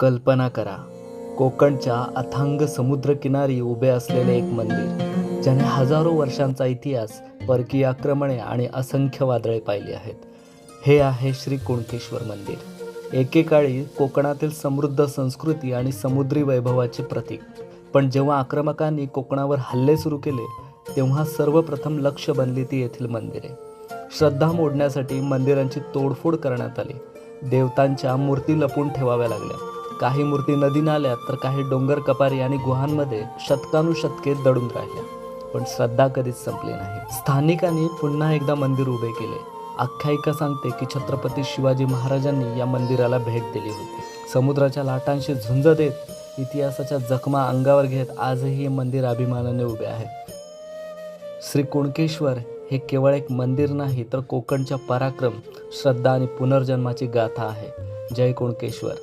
कल्पना करा, कोकणच्या अथांग समुद्रकिनारी उभे असलेले एक मंदिर, ज्याने हजारो वर्षांचा इतिहास, परकीय आक्रमणे आणि असंख्य वादळे पाहिली आहेत. हे आहे श्री कुणकेश्वर मंदिर. एकेकाळी कोकणातील समृद्ध संस्कृती आणि समुद्री वैभवाचे प्रतीक. पण जेव्हा आक्रमकांनी कोकणावर हल्ले सुरू केले, तेव्हा सर्वप्रथम लक्ष बनली ती येथील मंदिरे. श्रद्धा मोडण्यासाठी मंदिरांची तोडफोड करण्यात आली. देवतांच्या मूर्ती लपून ठेवाव्या लागल्या. काही मूर्ती नदी नाल्यात, तर काही डोंगर कपारी आणि गुहांमध्ये शतकानुशतके दडून राहिल्या. पण श्रद्धा कधीच संपली नाही. स्थानिकांनी पुन्हा एकदा मंदिर उभे केले. आख्यायिका सांगते की छत्रपती शिवाजी महाराजांनी या मंदिराला भेट दिली होती. समुद्राच्या लाटांशी झुंज देत, इतिहासाच्या जखमा अंगावर घेत आजही हे मंदिर अभिमानाने उभे आहे. श्री कुणकेश्वर हे केवळ एक मंदिर नाही, तर कोकणच्या पराक्रम, श्रद्धा आणि पुनर्जन्माची गाथा आहे. जय कुणकेश्वर.